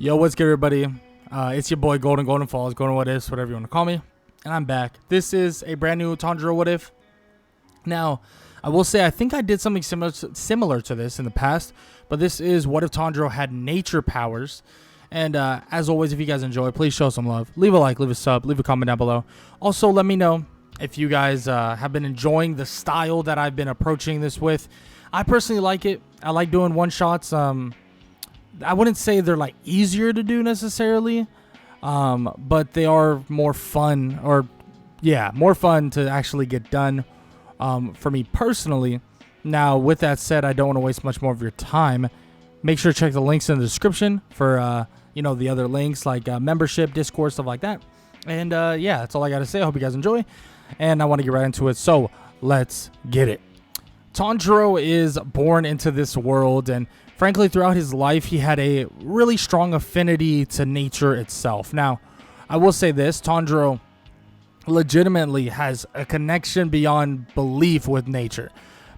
Yo, what's good, everybody? It's your boy Golden Falls, Golden What Ifs, whatever you want to call me, and I'm back. This is a brand new Tanjiro What If. Now, I will say I think I did something similar to this in the past, but this is what if Tanjiro had nature powers. And as always, if you guys enjoy, please show some love. Leave a like, leave a sub, leave a comment down below. Also, let me know if you guys have been enjoying the style that I've been approaching this with. I personally like it. I like doing one-shots. I wouldn't say they're like easier to do necessarily, but they are more fun, more fun to actually get done for me personally. Now, with that said, I don't want to waste much more of your time. Make sure to check the links in the description for the other links like membership, Discord, stuff like that. And that's all I got to say. I hope you guys enjoy, and I want to get right into it. So let's get it. Tanjiro is born into this world, and frankly, throughout his life, he had a really strong affinity to nature itself. Now, I will say this, Tanjiro legitimately has a connection beyond belief with nature.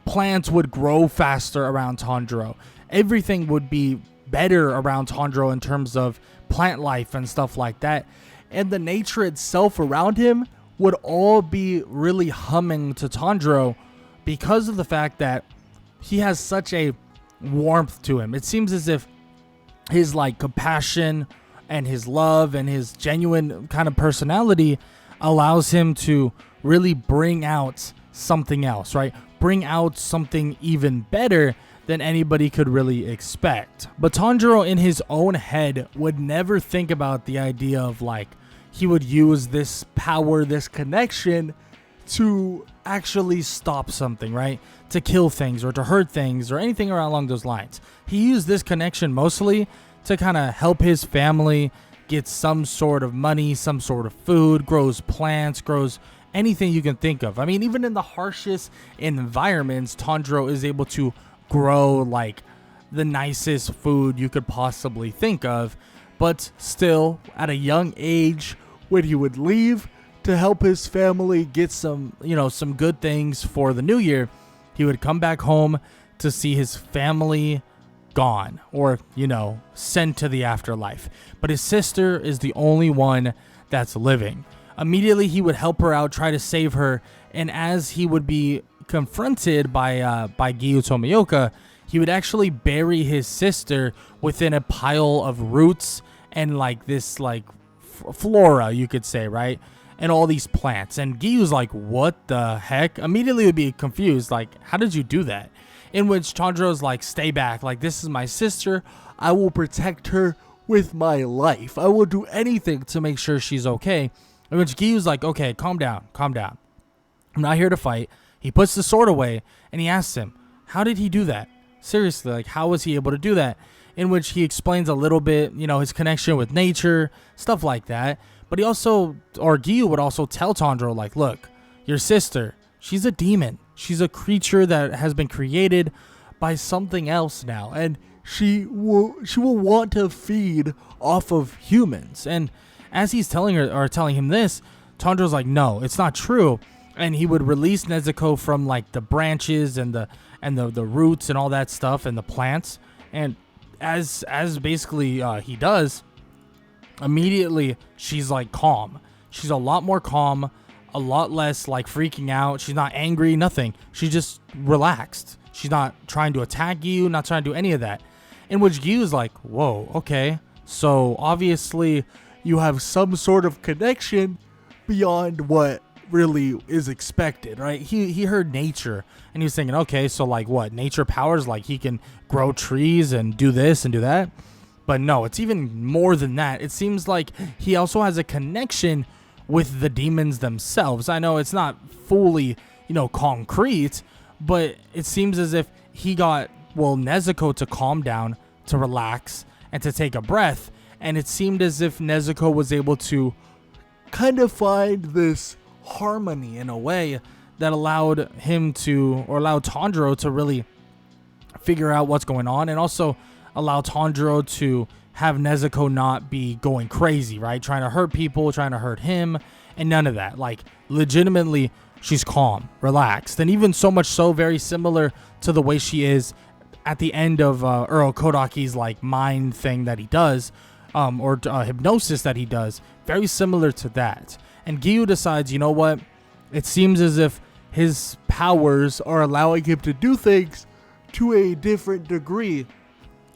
Plants would grow faster around Tanjiro. Everything would be better around Tanjiro in terms of plant life and stuff like that. And the nature itself around him would all be really humming to Tanjiro because of the fact that he has such a warmth to him. It seems as if his compassion and his love and his genuine kind of personality allows him to really bring out something else, right? Bring out something even better than anybody could really expect. But Tanjiro in his own head would never think about the idea of he would use this power, this connection to actually stop something, right? To kill things or to hurt things or anything along those lines. He used this connection mostly to kind of help his family get some sort of money, some sort of food, grows plants, grows anything you can think of. I mean, even in the harshest environments, Tanjiro is able to grow the nicest food you could possibly think of. But still, at a young age, when he would leave to help his family get some good things for the new year, he would come back home to see his family gone or, sent to the afterlife. But his sister is the only one that's living. Immediately, he would help her out, try to save her. And as he would be confronted by Giyu Tomioka, he would actually bury his sister within a pile of roots and this flora, you could say, right? And all these plants. And Giyu's like, what the heck? Immediately would be confused, how did you do that? In which Tanjiro's like, stay back, this is my sister, I will protect her with my life, I will do anything to make sure she's okay. In which Giyu's like, okay, calm down, I'm not here to fight. He puts the sword away and he asks him, how did he do that? Seriously, how was he able to do that? In which he explains a little bit, his connection with nature, stuff like that. But Giyu would also tell Tanjiro, look, your sister, she's a demon. She's a creature that has been created by something else now. And she will want to feed off of humans. And as he's telling him this, Tanjiro's like, no, it's not true. And he would release Nezuko from the branches and the roots and all that stuff and the plants. And as basically he does, immediately she's calm. She's a lot more calm, a lot less freaking out. She's not angry, nothing. She's just relaxed. She's not trying to attack you, not trying to do any of that. In which Giyu's like, whoa, okay. So obviously you have some sort of connection beyond what really is expected, right? He heard nature and he was thinking, okay, so what? Nature powers, he can grow trees and do this and do that. But no, it's even more than that. It seems like he also has a connection with the demons themselves. I know it's not fully, concrete, but it seems as if he got, Nezuko to calm down, to relax, and to take a breath. And it seemed as if Nezuko was able to kind of find this harmony in a way that allowed Tanjiro to really figure out what's going on, and also allow Tanjiro to have Nezuko not be going crazy, right? Trying to hurt people, trying to hurt him, and none of that. Legitimately, she's calm, relaxed, and even so much so, very similar to the way she is at the end of Uro Kodaki's mind thing that he does, hypnosis that he does, very similar to that. And Giyu decides, you know what? It seems as if his powers are allowing him to do things to a different degree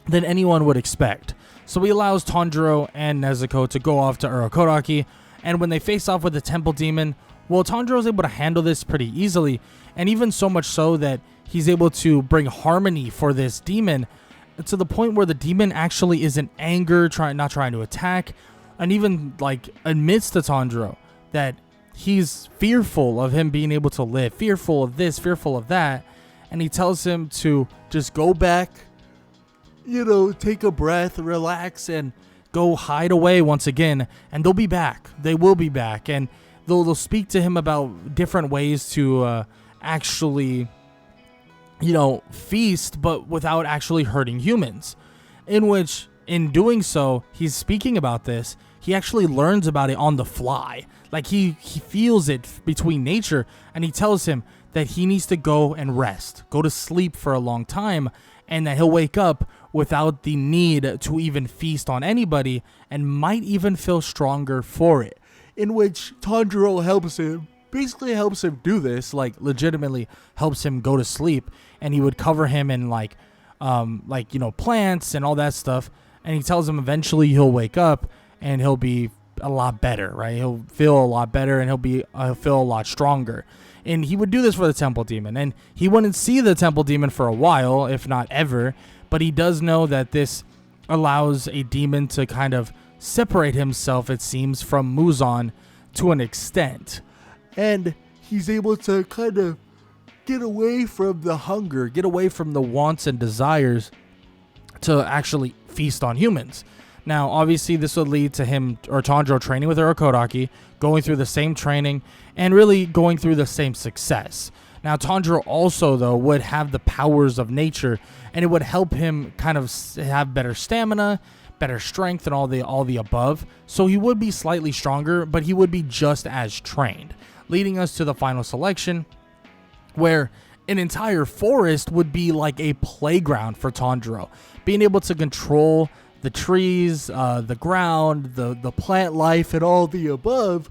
than anyone would expect. So he allows Tanjiro and Nezuko to go off to Urokodaki, and when they face off with the Temple Demon, well, Tanjiro's able to handle this pretty easily, and even so much so that he's able to bring harmony for this demon to the point where the demon actually is in anger, not trying to attack, and even like admits to Tanjiro that he's fearful of him being able to live, fearful of this, fearful of that, and he tells him to just go back, take a breath, relax, and go hide away once again, and they'll be back. They will be back, and they'll speak to him about different ways to actually, feast, but without actually hurting humans. In doing so, he's speaking about this. He actually learns about it on the fly. Like he feels it between nature, and he tells him that he needs to go and rest, go to sleep for a long time, and that he'll wake up without the need to even feast on anybody, and might even feel stronger for it. In which Tanjiro basically helps him do this, like legitimately helps him go to sleep, and he would cover him in plants and all that stuff, and he tells him eventually he'll wake up and he'll be a lot better, right? He'll feel a lot better, and he'll feel a lot stronger. And he would do this for the Temple Demon, and he wouldn't see the Temple Demon for a while, if not ever, but he does know that this allows a demon to kind of separate himself, it seems, from Muzan to an extent. And he's able to kind of get away from the hunger, get away from the wants and desires to actually feast on humans. Now, obviously, this would lead to him, or Tanjiro, training with Urokodaki, going through the same training, and really going through the same success. Now, Tanjiro also, though, would have the powers of nature, and it would help him kind of have better stamina, better strength, and all the above. So he would be slightly stronger, but he would be just as trained, leading us to the final selection, where an entire forest would be like a playground for Tanjiro. Being able to control the trees, the ground, the plant life, and all the above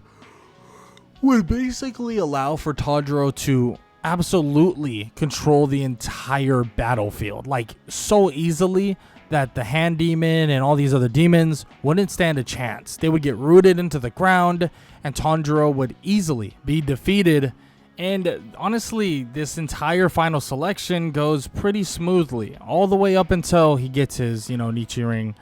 would basically allow for Tanjiro to absolutely control the entire battlefield, like so easily that the hand demon and all these other demons wouldn't stand a chance. They would get rooted into the ground, and Tanjiro would easily be defeated. And honestly, this entire final selection goes pretty smoothly, all the way up until he gets his, Nichirin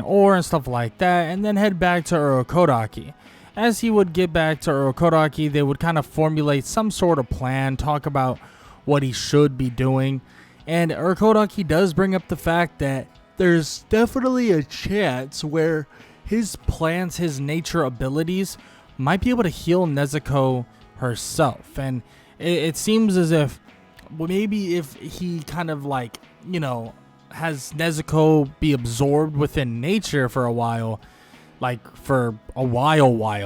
ore and stuff like that, and then head back to Urokodaki. As he would get back to Urokodaki, they would kind of formulate some sort of plan, talk about what he should be doing. And Urokodaki does bring up the fact that there's definitely a chance where his plans, his nature abilities, might be able to heal Nezuko herself. And it seems as if maybe if he kind of has Nezuko be absorbed within nature for a while,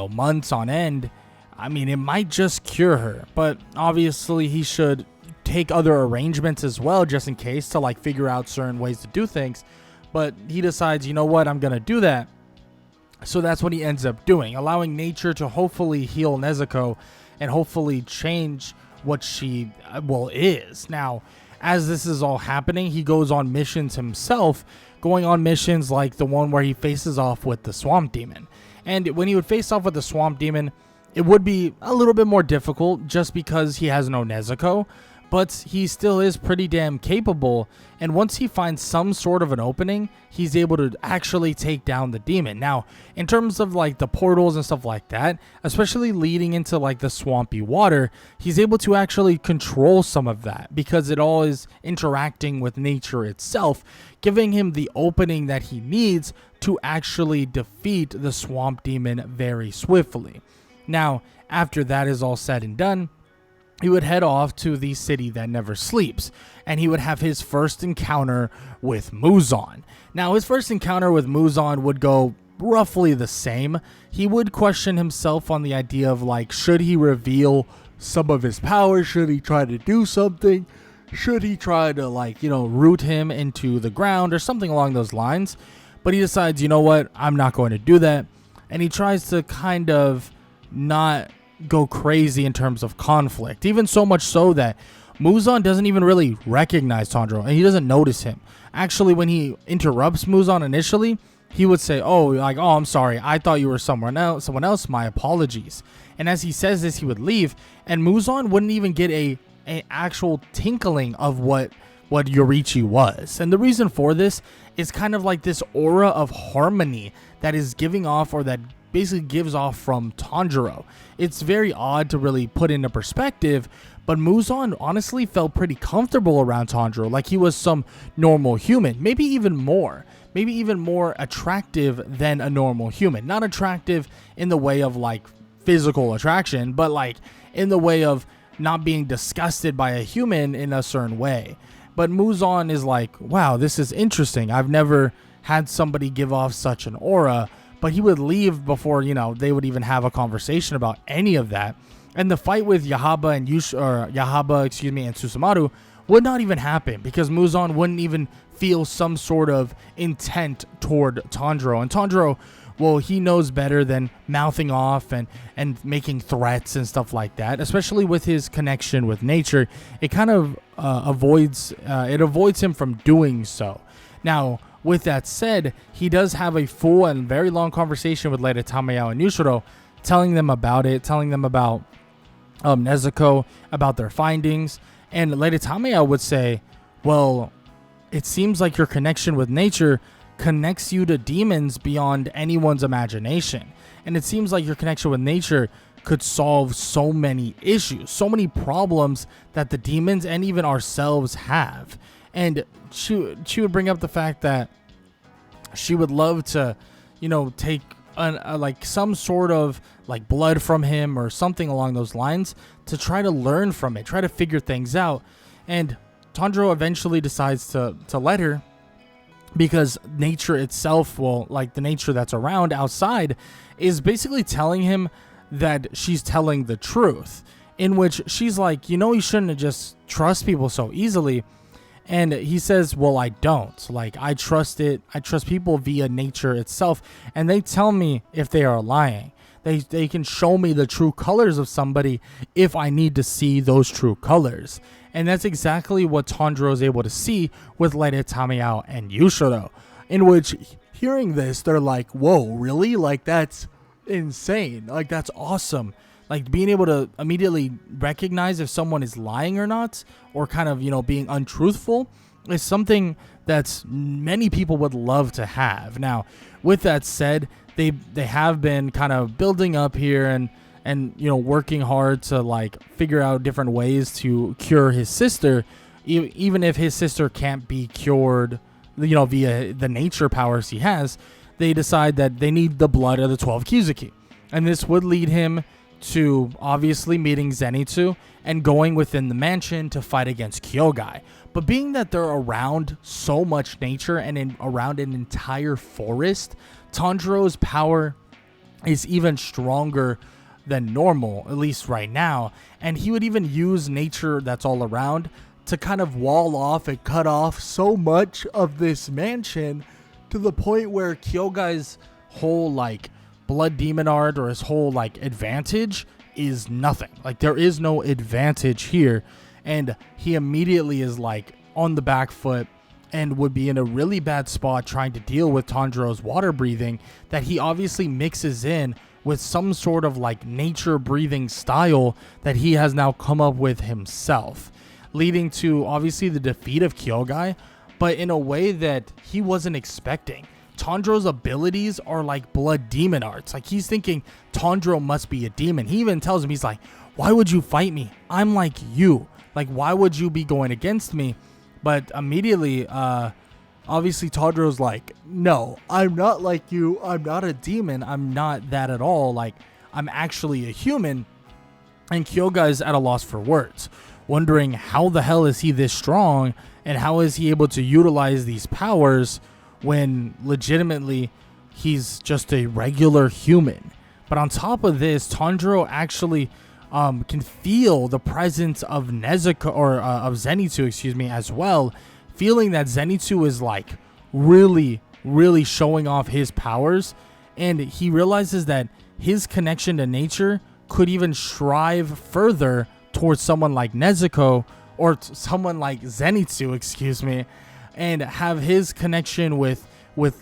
months on end, I mean, it might just cure her. But obviously he should take other arrangements as well, just in case, to figure out certain ways to do things. But he decides, you know what, I'm gonna do that. So that's what he ends up doing, allowing nature to hopefully heal Nezuko and hopefully change what she is. Now, as this is all happening, he goes on missions himself, going on missions like the one where he faces off with the Swamp Demon. And when he would face off with the Swamp Demon, it would be a little bit more difficult just because he has no Nezuko, but he still is pretty damn capable, and once he finds some sort of an opening, he's able to actually take down the demon. Now, in terms of the portals and stuff like that, especially leading into the swampy water, he's able to actually control some of that because it all is interacting with nature itself, giving him the opening that he needs to actually defeat the swamp demon very swiftly. Now, after that is all said and done, he would head off to the city that never sleeps, and he would have his first encounter with Muzan. Now, his first encounter with Muzan would go roughly the same. He would question himself on the idea of should he reveal some of his powers? Should he try to do something? Should he try to root him into the ground or something along those lines? But he decides, you know what, I'm not going to do that. And he tries to kind of not go crazy in terms of conflict. Even so much so that Muzan doesn't even really recognize Tanjiro, and he doesn't notice him. Actually, when he interrupts Muzan initially, he would say, oh, I'm sorry, I thought you were someone else, my apologies. And as he says this, he would leave, and Muzan wouldn't even get a actual tinkling of what Yorichi was. And the reason for this is kind of like this aura of harmony that is giving off, or that basically gives off from Tanjiro. It's very odd to really put into perspective, but Muzan honestly felt pretty comfortable around Tanjiro, like he was some normal human, maybe even more attractive than a normal human. Not attractive in the way of like physical attraction, but like in the way of not being disgusted by a human in a certain way. But Muzan is like, wow, this is interesting. I've never had somebody give off such an aura. But he would leave before, they would even have a conversation about any of that. And the fight with Yahaba and Susumaru would not even happen, because Muzan wouldn't even feel some sort of intent toward Tanjiro. And Tanjiro, well, he knows better than mouthing off and making threats and stuff like that, especially with his connection with nature. It kind of avoids him from doing so. Now, with that said, he does have a full and very long conversation with Lady Tamayao and Yushiro, telling them about Nezuko, about their findings. And Lady Tamayao would say, well, it seems like your connection with nature connects you to demons beyond anyone's imagination. And it seems like your connection with nature could solve so many issues, so many problems that the demons and even ourselves have. And she would bring up the fact that she would love to, take like some sort of like blood from him or something along those lines to try to learn from it, try to figure things out. And Tanjiro eventually decides to let her, because nature itself, like the nature that's around outside, is basically telling him that she's telling the truth, in which she's like, you shouldn't just trust people so easily. And he says, well, I don't. Like, I trust people via nature itself, and they tell me if they are lying. They can show me the true colors of somebody if I need to see those true colors. And that's exactly what Tanjiro is able to see with Lady Tamayao and Yushiro, in which, hearing this, they're like, whoa, really? Like, that's insane. Like, that's awesome. Like, being able to immediately recognize if someone is lying or not, or kind of, being untruthful, is something that many people would love to have. Now, with that said, they have been kind of building up here and working hard to like figure out different ways to cure his sister, even if his sister can't be cured, via the nature powers he has. They decide that they need the blood of the 12 Kizuki, and this would lead him to obviously meeting Zenitsu and going within the mansion to fight against Kyogai. But being that they're around so much nature and around an entire forest, Tanjiro's power is even stronger than normal, at least right now. And he would even use nature that's all around to kind of wall off and cut off so much of this mansion, to the point where Kyogai's whole like blood demon art, or his whole like advantage, is nothing. Like, there is no advantage here, and he immediately is like on the back foot and would be in a really bad spot trying to deal with Tanjiro's water breathing that he obviously mixes in with some sort of like nature breathing style that he has now come up with himself, leading to obviously the defeat of Kyogai, but in a way that he wasn't expecting. Tanjiro's abilities are like blood demon arts. Like, he's thinking Tanjiro must be a demon. He even tells him, he's like, why would you fight me? I'm like you. Like, why would you be going against me? But immediately, obviously Tanjiro's like, no, I'm not like you. I'm not a demon. I'm not that at all. Like, I'm actually a human. And Kyogai's at a loss for words, wondering how the hell is he this strong, and how is he able to utilize these powers when legitimately he's just a regular human. But on top of this, Tanjiro actually can feel the presence of Nezuko, or of Zenitsu, as well, feeling that Zenitsu is like really really showing off his powers. And he realizes that his connection to nature could even strive further towards someone like Nezuko or someone like Zenitsu, excuse me, and have his connection with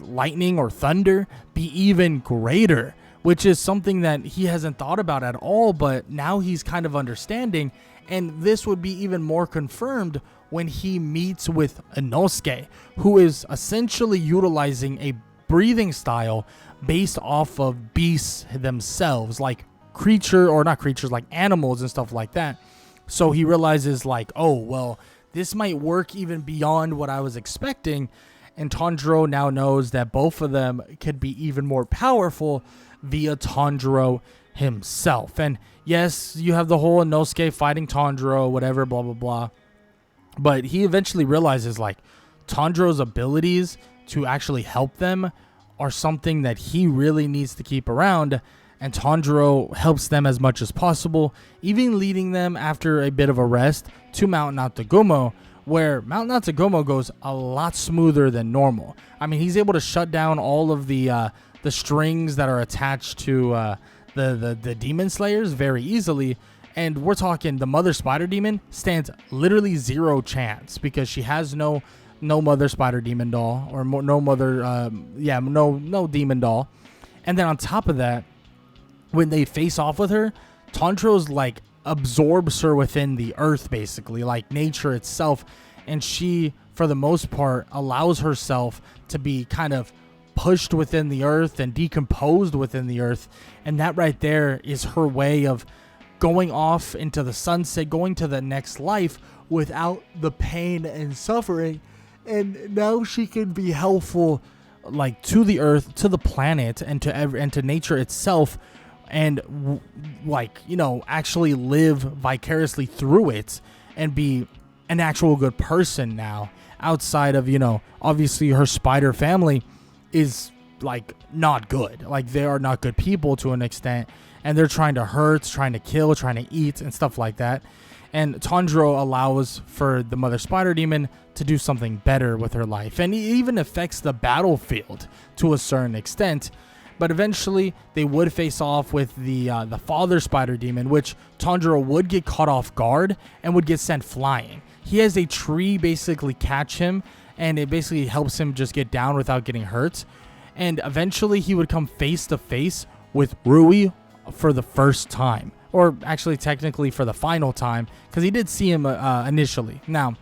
lightning or thunder be even greater, which is something that he hasn't thought about at all, but now he's kind of understanding. And this would be even more confirmed when he meets with Inosuke, who is essentially utilizing a breathing style based off of beasts themselves, like like animals and stuff like that. So he realizes like, oh, well, this might work even beyond what I was expecting. And Tanjiro now knows that both of them could be even more powerful via Tanjiro himself. And yes, you have the whole Inosuke fighting Tanjiro, whatever, blah, blah, blah. But he eventually realizes like Tanjiro's abilities to actually help them are something that he really needs to keep around. And Tanjiro helps them as much as possible, even leading them after a bit of a rest to Mount Natagumo, where Mount Natagumo goes a lot smoother than normal. I mean, he's able to shut down all of the strings that are attached to the demon slayers very easily. And we're talking the mother spider demon stands literally zero chance because she has no mother spider demon doll or no demon doll. And then on top of that, when they face off with her, Tanjiro's like absorbs her within the earth, basically like nature itself, and she for the most part allows herself to be kind of pushed within the earth and decomposed within the earth. And that right there is her way of going off into the sunset, going to the next life without the pain and suffering. And now she can be helpful like to the earth, to the planet, and to nature itself, and like, you know, actually live vicariously through it and be an actual good person now, outside of, you know, obviously her spider family is like not good. Like they are not good people to an extent, and they're trying to hurt, trying to kill, trying to eat and stuff like that. And Tanjiro allows for the mother spider demon to do something better with her life, and it even affects the battlefield to a certain extent. But eventually they would face off with the father spider demon, which Tanjiro would get caught off guard and would get sent flying. He has a tree basically catch him, and it basically helps him just get down without getting hurt. And eventually he would come face to face with Rui for the first time, or actually technically for the final time, because he did see him initially. Now,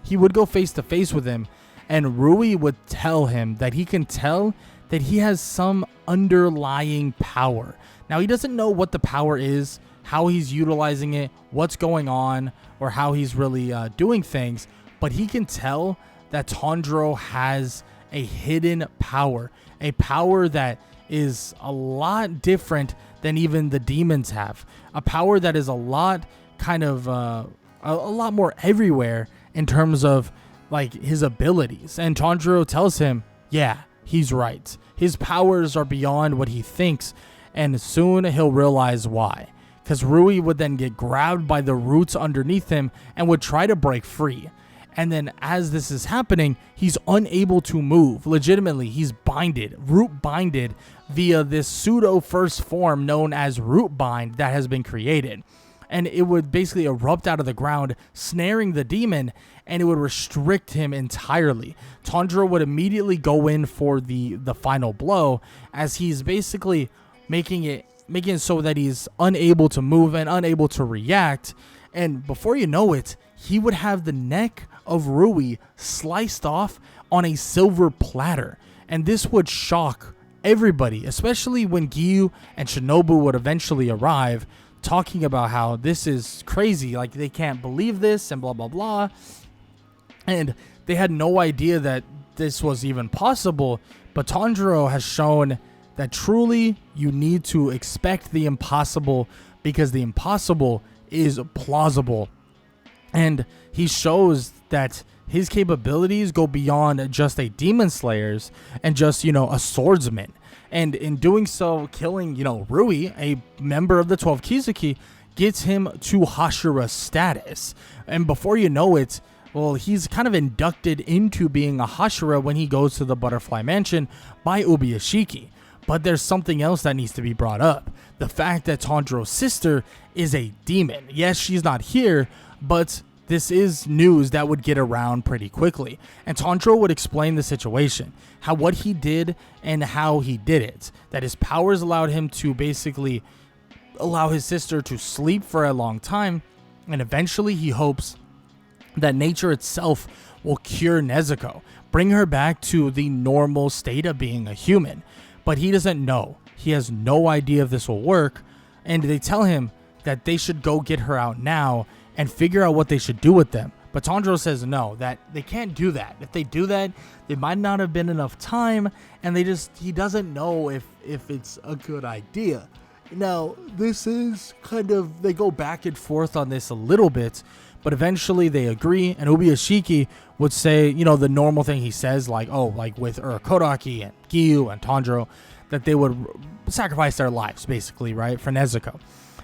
he would go face to face with him, and Rui would tell him that he can tell that he has some underlying power. Now, he doesn't know what the power is, how he's utilizing it, what's going on, or how he's really doing things, but he can tell that Tanjiro has a hidden power, a power that is a lot different than even the demons have, a power that is a lot kind of a lot more everywhere in terms of like his abilities. And Tanjiro tells him, yeah, he's right. His powers are beyond what he thinks, and soon he'll realize why. Because Rui would then get grabbed by the roots underneath him and would try to break free. And then as this is happening, he's unable to move. Legitimately, he's root binded via this pseudo first form known as root bind that has been created. And it would basically erupt out of the ground, snaring the demon, and it would restrict him entirely. Tanjiro would immediately go in for the final blow, as he's basically making it so that he's unable to move and unable to react. And before you know it, he would have the neck of Rui sliced off on a silver platter. And this would shock everybody, especially when Giyu and Shinobu would eventually arrive, talking about how this is crazy, like they can't believe this and blah blah blah. And they had no idea that this was even possible. But Tanjiro has shown that truly you need to expect the impossible, because the impossible is plausible. And he shows that his capabilities go beyond just a demon slayer's and just, you know, a swordsman. And in doing so, killing, you know, Rui, a member of the 12 Kizuki, gets him to Hashira status. And before you know it, Well, he's kind of inducted into being a Hashira when he goes to the Butterfly Mansion by Ubuyashiki. But there's something else that needs to be brought up. The fact that Tanjiro's sister is a demon. Yes, she's not here, but this is news that would get around pretty quickly. And Tanjiro would explain the situation, what he did and how he did it. That his powers allowed him to basically allow his sister to sleep for a long time, and eventually he hopes that nature itself will cure Nezuko, bring her back to the normal state of being a human. But he doesn't know. He has no idea if this will work, and they tell him that they should go get her out now and figure out what they should do with them. But Tanjiro says no, that they can't do that. If they do that, there might not have been enough time, and he doesn't know if it's a good idea. Now, this is kind of, they go back and forth on this a little bit, but eventually they agree, and Ubuyashiki would say, the normal thing he says, like with Kodaki and Giyu and Tanjiro, that they would sacrifice their lives, basically, right, for Nezuko.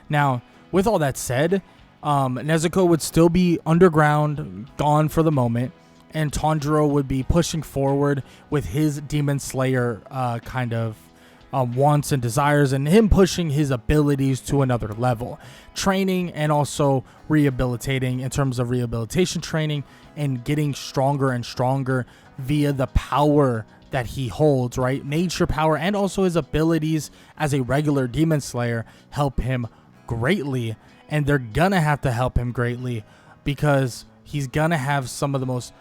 Now, with all that said, Nezuko would still be underground, gone for the moment, and Tanjiro would be pushing forward with his Demon Slayer kind of wants and desires, and him pushing his abilities to another level, training and also rehabilitating in terms of rehabilitation training and getting stronger and stronger via the power that he holds, right? Nature power and also his abilities as a regular Demon Slayer help him greatly, and they're gonna have to help him greatly because he's gonna have some of the most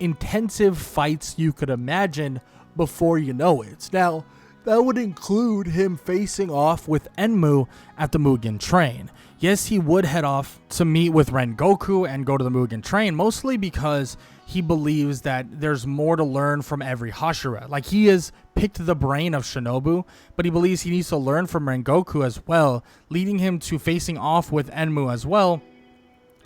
intensive fights you could imagine before you know it. Now, that would include him facing off with Enmu at the Mugen train. Yes, he would head off to meet with Rengoku and go to the Mugen train, mostly because he believes that there's more to learn from every Hashira. Like, he has picked the brain of Shinobu, but he believes he needs to learn from Rengoku as well, leading him to facing off with Enmu as well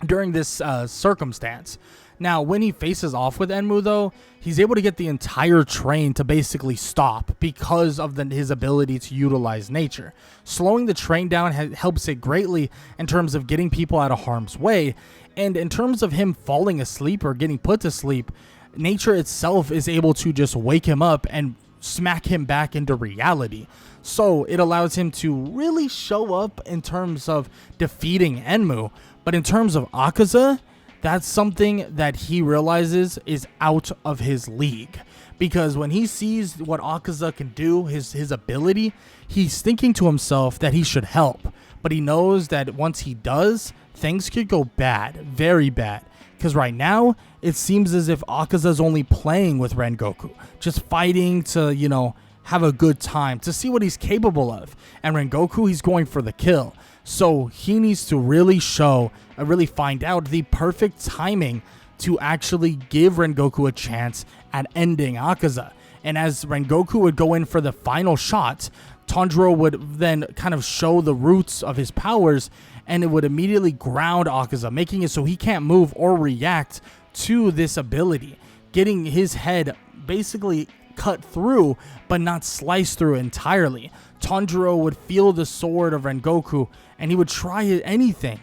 during this circumstance. Now, when he faces off with Enmu, though, he's able to get the entire train to basically stop because of his ability to utilize nature. Slowing the train down helps it greatly in terms of getting people out of harm's way. And in terms of him falling asleep or getting put to sleep, nature itself is able to just wake him up and smack him back into reality. So it allows him to really show up in terms of defeating Enmu. But in terms of Akaza, that's something that he realizes is out of his league. Because when he sees what Akaza can do, his ability, he's thinking to himself that he should help. But he knows that once he does, things could go bad, very bad. Because right now, it seems as if Akaza's only playing with Rengoku. Just fighting to, have a good time, to see what he's capable of. And Rengoku, he's going for the kill. So he needs to really find out the perfect timing to actually give Rengoku a chance at ending Akaza. And as Rengoku would go in for the final shot, Tanjiro would then kind of show the roots of his powers, and it would immediately ground Akaza, making it so he can't move or react to this ability, getting his head basically cut through, but not sliced through entirely. Tanjiro would feel the sword of Rengoku, and he would try anything,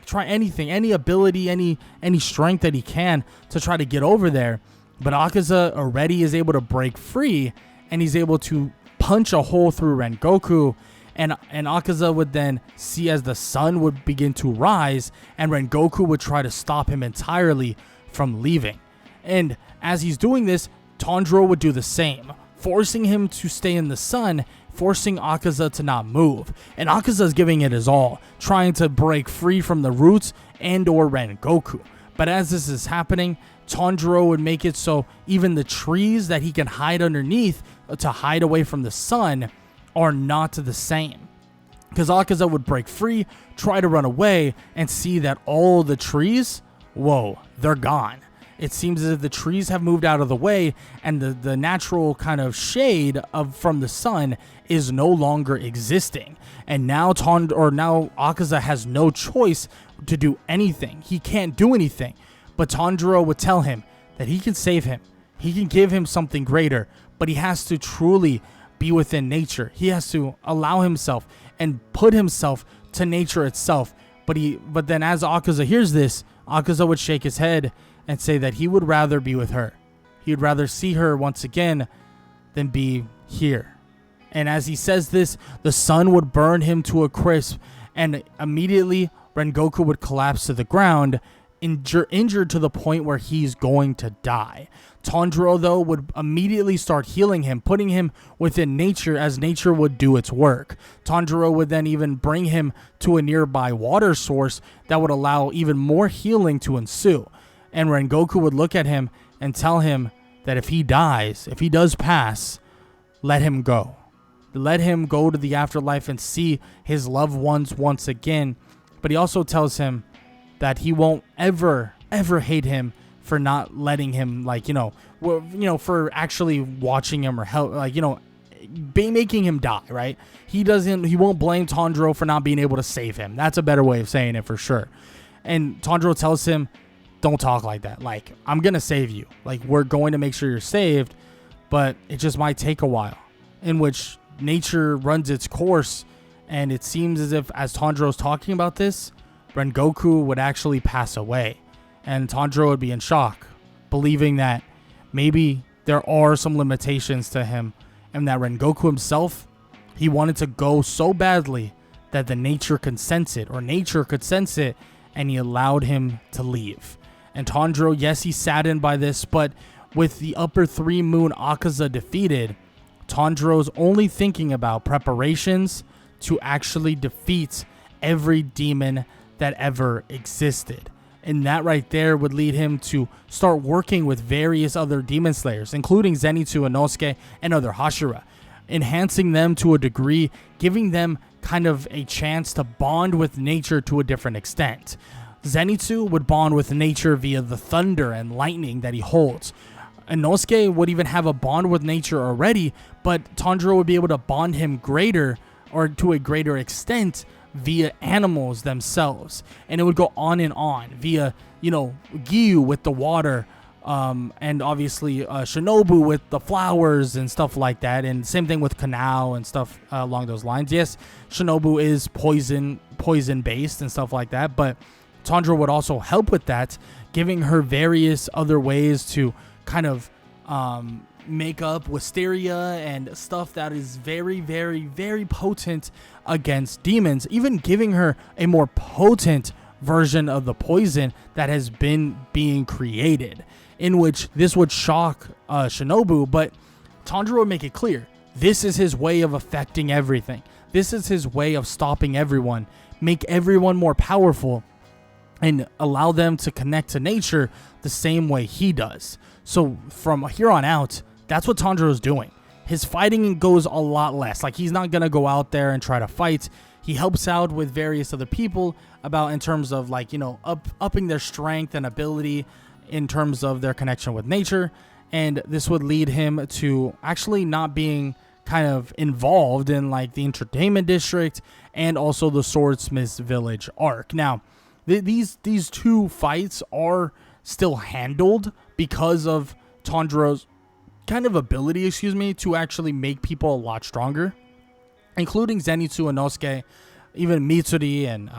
any ability, any strength that he can to try to get over there. But Akaza already is able to break free, and he's able to punch a hole through Rengoku, and Akaza would then see as the sun would begin to rise, and Rengoku would try to stop him entirely from leaving. And as he's doing this, Tanjiro would do the same, forcing him to stay in the sun, forcing Akaza to not move. And Akaza's giving it his all, trying to break free from the roots and or Rengoku. But as this is happening, Tanjiro would make it so even the trees that he can hide underneath to hide away from the sun are not the same. Because Akaza would break free, try to run away, and see that all the trees, they're gone. It seems as if the trees have moved out of the way, and the natural kind of shade from the sun is no longer existing. And now Akaza has no choice to do anything. He can't do anything. But Tanjiro would tell him that he can save him. He can give him something greater, but he has to truly be within nature. He has to allow himself and put himself to nature itself. But then as Akaza hears this, Akaza would shake his head and say that he would rather be with her. He would rather see her once again than be here. And as he says this, the sun would burn him to a crisp, and immediately Rengoku would collapse to the ground, injured to the point where he's going to die. Tanjiro, though, would immediately start healing him, putting him within nature as nature would do its work. Tanjiro would then even bring him to a nearby water source that would allow even more healing to ensue. And Rengoku would look at him and tell him that if he dies, if he does pass, let him go. Let him go to the afterlife and see his loved ones once again. But he also tells him that he won't ever hate him for not letting him, for actually watching him or help, making him die, right? He won't blame Tanjiro for not being able to save him. That's a better way of saying it for sure. And Tanjiro tells him, don't talk like that. Like, I'm going to save you. Like, we're going to make sure you're saved, but it just might take a while. In which nature runs its course, and it seems as if, as Tanjiro's talking about this, Rengoku would actually pass away. And Tanjiro would be in shock, believing that maybe there are some limitations to him, and that Rengoku himself, he wanted to go so badly that nature could sense it, and he allowed him to leave. And Tanjiro, yes, he's saddened by this, but with the upper 3 moon Akaza defeated, Tanjiro's only thinking about preparations to actually defeat every demon that ever existed. And that right there would lead him to start working with various other demon slayers, including Zenitsu, Inosuke, and other Hashira, enhancing them to a degree, giving them kind of a chance to bond with nature to a different extent. Zenitsu would bond with nature via the thunder and lightning that he holds. Inosuke would even have a bond with nature already, but Tanjiro would be able to bond him greater, or to a greater extent, via animals themselves. And it would go on and on via, Giyu with the water, and obviously Shinobu with the flowers and stuff like that. And same thing with Kanao and stuff along those lines. Yes, Shinobu is poison based and stuff like that, but Tanjiro would also help with that, giving her various other ways to kind of make up wisteria and stuff that is very, very, very potent against demons, even giving her a more potent version of the poison that has been being created, in which this would shock Shinobu, but Tanjiro would make it clear this is his way of affecting everything. This is his way of stopping everyone, make everyone more powerful, and allow them to connect to nature the same way he does. So from here on out, that's what Tanjiro's doing. His fighting goes a lot less. Like, he's not going to go out there and try to fight. He helps out with various other people in terms of upping their strength and ability in terms of their connection with nature. And this would lead him to actually not being kind of involved in the entertainment district and also the Swordsmith's Village arc. Now, these two fights are still handled because of Tanjiro's kind of ability, to actually make people a lot stronger, including Zenitsu, Inosuke, even Mitsuri and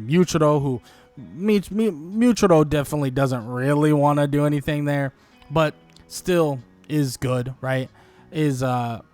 Muchiro, who Muchiro definitely doesn't really want to do anything there, but still is good, right? Is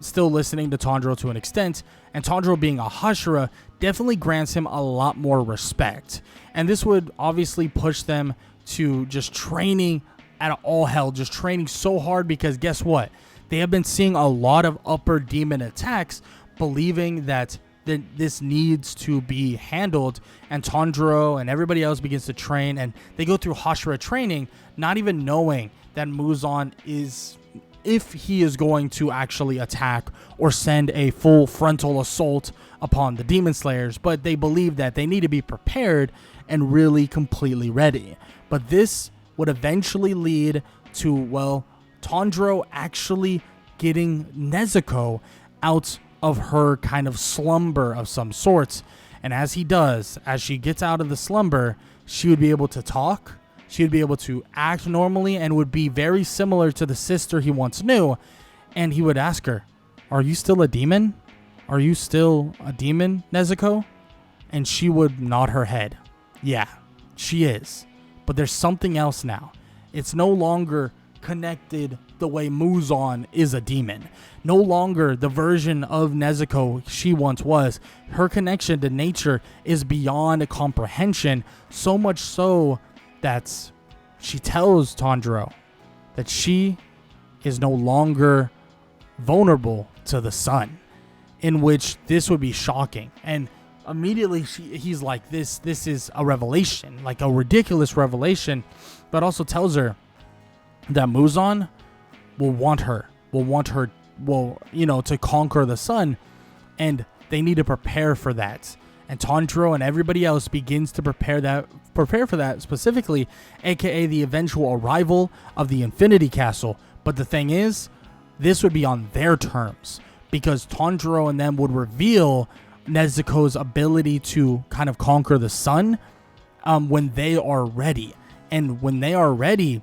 still listening to Tanjiro to an extent, and Tanjiro being a Hashira definitely grants him a lot more respect. And this would obviously push them to just training at all hell, just training so hard, because guess what? They have been seeing a lot of upper demon attacks, believing that this needs to be handled, and Tanjiro and everybody else begins to train, and they go through Hashira training, not even knowing that Muzan is, if he is going to actually attack or send a full frontal assault upon the demon slayers, but they believe that they need to be prepared and really completely ready. But this would eventually lead to, Tanjiro actually getting Nezuko out of her kind of slumber of some sorts. And as he does, as she gets out of the slumber, she would be able to talk, she would be able to act normally, and would be very similar to the sister he once knew. And he would ask her, "Are you still a demon? Are you still a demon, Nezuko?" And she would nod her head. Yeah, she is. But there's something else now. It's no longer connected the way Muzan is a demon. No longer the version of Nezuko she once was. Her connection to nature is beyond comprehension, so much so that she tells Tanjiro that she is no longer vulnerable to the sun, in which this would be shocking. And immediately he's like, this is a revelation, like a ridiculous revelation, but also tells her that Muzan will want her, to conquer the sun, and they need to prepare for that. And Tanjiro and everybody else begins to prepare for that specifically, aka the eventual arrival of the Infinity Castle. But the thing is, this would be on their terms, because Tanjiro and them would reveal Nezuko's ability to kind of conquer the sun when they are ready. And when they are ready,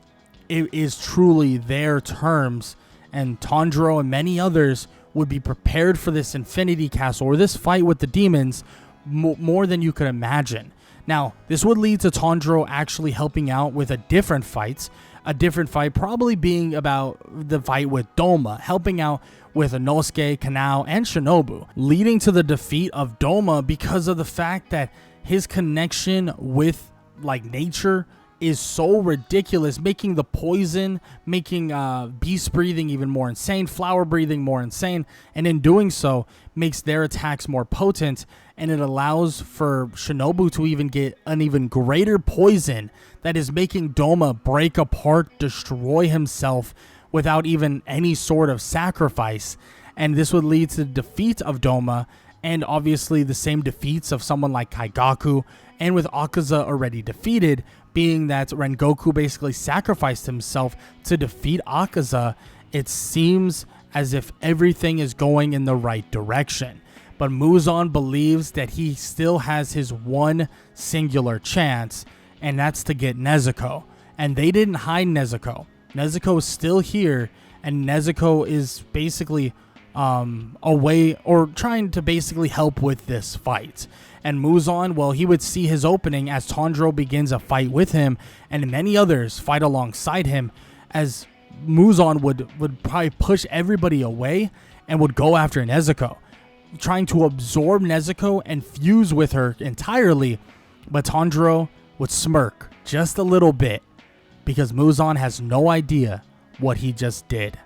it is truly their terms, and Tanjiro and many others would be prepared for this Infinity Castle, or this fight with the demons, more than you could imagine. Now, this would lead to Tanjiro actually helping out with a different fight probably being about the fight with Doma, helping out with Inosuke, Kanao, and Shinobu, leading to the defeat of Doma because of the fact that his connection with nature is so ridiculous, making the poison, making beast breathing even more insane, flower breathing more insane, and in doing so makes their attacks more potent, and it allows for Shinobu to even get an even greater poison that is making Doma break apart, destroy himself without even any sort of sacrifice. And this would lead to the defeat of Doma, and obviously the same defeats of someone like Kaigaku, and with Akaza already defeated, being that Rengoku basically sacrificed himself to defeat Akaza, it seems as if everything is going in the right direction. But Muzan believes that he still has his one singular chance, and that's to get Nezuko. And they didn't hide Nezuko. Nezuko is still here, and Nezuko is basically away, or trying to basically help with this fight. And Muzan, well, he would see his opening as Tanjiro begins a fight with him, and many others fight alongside him, as Muzan would probably push everybody away and would go after Nezuko, trying to absorb Nezuko and fuse with her entirely. But Tanjiro would smirk just a little bit, because Muzan has no idea what he just did.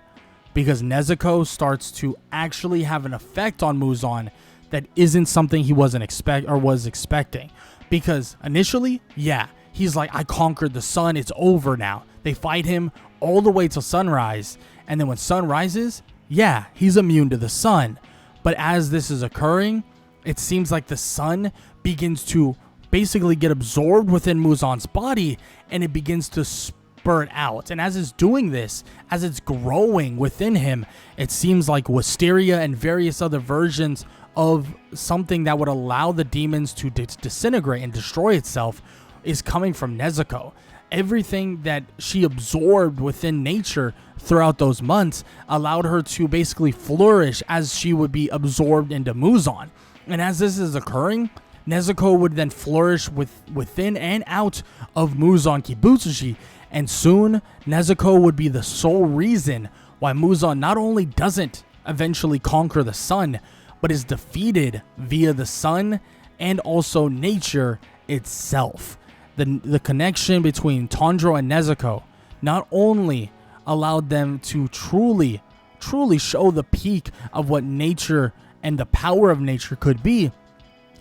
Because Nezuko starts to actually have an effect on Muzan that isn't something he was expecting. Because initially, yeah, he's like, I conquered the sun, it's over now. They fight him all the way till sunrise, and then when sun rises, yeah, he's immune to the sun. But as this is occurring, it seems like the sun begins to basically get absorbed within Muzan's body, and it begins to spurt out. And as it's doing this, as it's growing within him, it seems like Wisteria and various other versions of something that would allow the demons to disintegrate and destroy itself is coming from Nezuko. Everything that she absorbed within nature throughout those months allowed her to basically flourish as she would be absorbed into Muzan. And as this is occurring, Nezuko would then flourish within and out of Muzan Kibutsuji, and soon Nezuko would be the sole reason why Muzan not only doesn't eventually conquer the sun, but is defeated via the sun and also nature itself. The connection between Tanjiro and Nezuko not only allowed them to truly show the peak of what nature and the power of nature could be,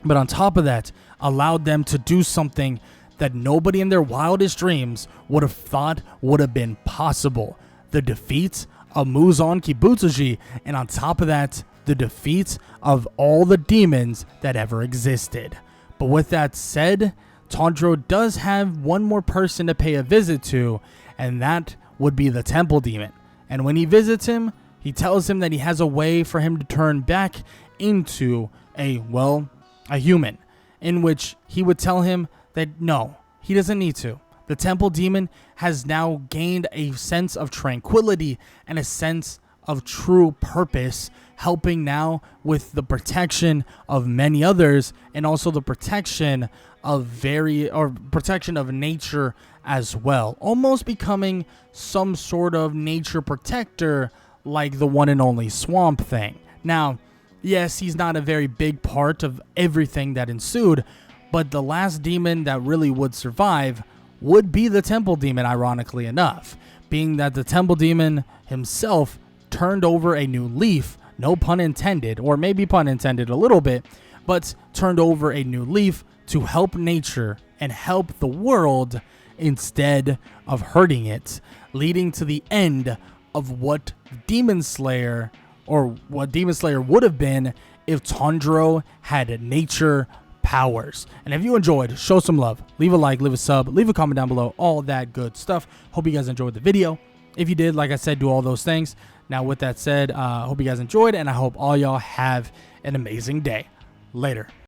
but on top of that, allowed them to do something that nobody in their wildest dreams would have thought would have been possible. The defeat of Muzan Kibutsuji, and on top of that, the defeat of all the demons that ever existed. But with that said, Tanjiro does have one more person to pay a visit to, and that would be the Temple Demon. And when he visits him, he tells him that he has a way for him to turn back into a human, in which he would tell him that no, he doesn't need to. The Temple Demon has now gained a sense of tranquility and a sense of true purpose, helping now with the protection of many others and also the protection of protection of nature as well, almost becoming some sort of nature protector like the one and only Swamp Thing. Now, yes, he's not a very big part of everything that ensued, but the last demon that really would survive would be the Temple Demon, ironically enough, being that the Temple Demon himself turned over a new leaf, no pun intended, or maybe pun intended a little bit, but turned over a new leaf to help nature and help the world instead of hurting it, leading to the end of what Demon Slayer would have been if Tanjiro had nature powers. And if you enjoyed, show some love. Leave a like, leave a sub, leave a comment down below, all that good stuff. Hope you guys enjoyed the video. If you did, like I said, do all those things. Now, with that said, hope you guys enjoyed, and I hope all y'all have an amazing day. Later.